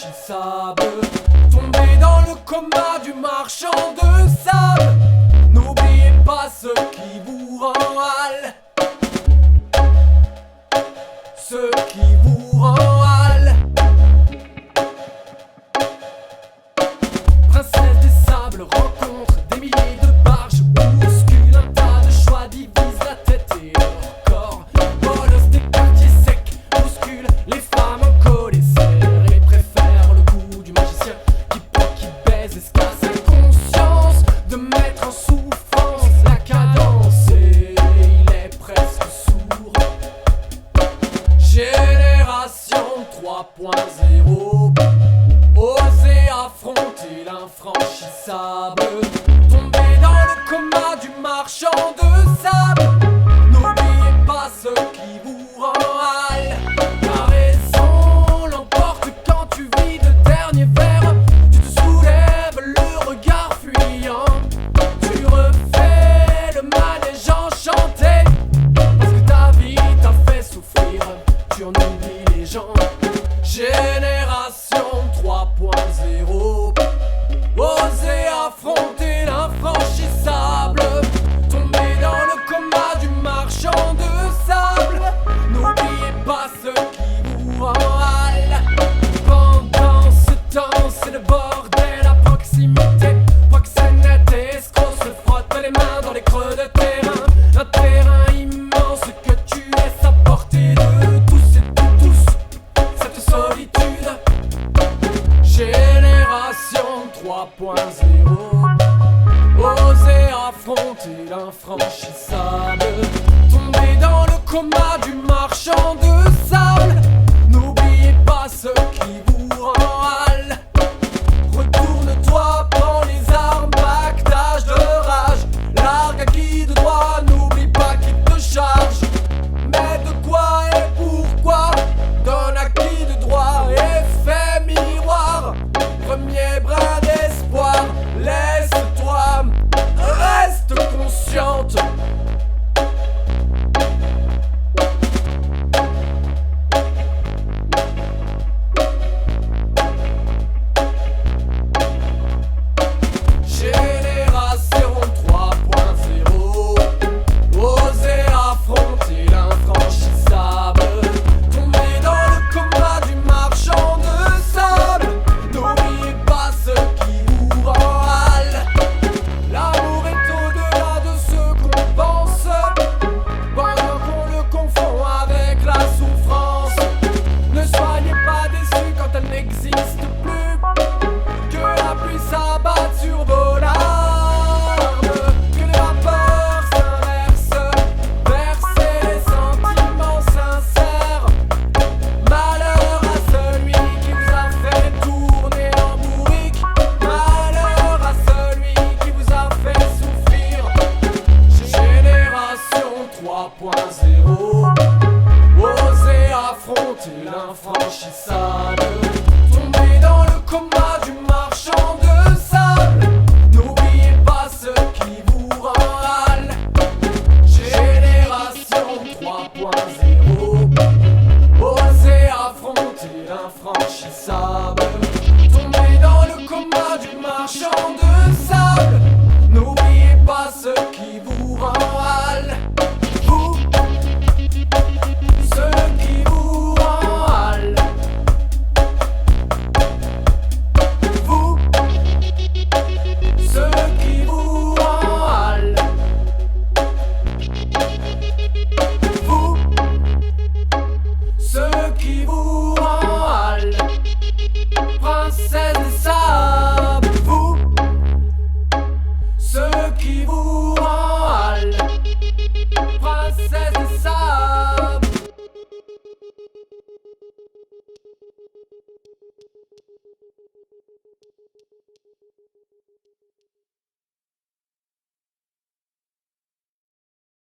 l'infranchissable. Tombé dans le coma du marchand de sable. N'oubliez pas ce qui vous rend hâle. Ce qui vous rend hâle. Princesse des sables rencontre des milliers de barges, bouscule un tas de choix, divise la tête et le corps. Bolos des quartiers secs, bouscule les femmes en colessaire et préfère le coup du magicien qui porte, qui baise, escasse sa conscience de mettre en souffrance la cadence et il est presque sourd. Génération 3.0, osez affronter l'infranchissable. Tombé dans le coma du marchand de sable. N'oubliez pas ce qui vous rend hâle. La raison l'emporte quand tu vis le dernier verre. Tu te soulèves le regard fuyant. Tu refais le manège enchanté. Parce que ta vie t'a fait souffrir. Tu en oublies les gens. Génération 3.0, osez affronter l'infranchissable. Tombé dans le coma du marchand de sable. N'oubliez pas ce qui vous rend hâle. Pendant ce temps, c'est le bordel à proximité. Proxénète et escroc se frottent les mains dans les creux de terrain. Un terrain immense que tu laisses à portée de tous et de tous. Cette solitude. Génération 3.0, osez affronter l'infranchissable. Tombé dans le coma du marchand de sable. N'oubliez pas ce qui vous rend hâle. Retourne-toi, prends les armes, pactage de rage. Largue à qui de droit, n'oublie pas qui te charge. Mais de quoi et pourquoi? Donne à qui de droit, effet miroir. Premier brin d'espoir, laisse-toi, reste consciente. Génération 3.0, osez affronter l'infranchissable. Tombé dans le coma du marchand de sable. N'oubliez pas ce qui vous rend hâle. L'amour est au-delà de ce qu'on pense, pendant qu'on le confond avec la souffrance. Ne soyez pas déçus quand elle n'existe plus. Que la pluie s'abatte sur vos larmes, que les vapeurs s'inversent, versez les sentiments sincères. Malheur à celui qui vous a fait tourner en bourrique. Malheur à celui qui vous a fait souffrir. Génération 3.0, osez affronter l'infranchissable. Tombé dans le coma du marchand de sable. N'oubliez pas ce qui vous rend hâle. Génération 3.0, osez affronter l'infranchissable. Tombé dans le coma du marchand de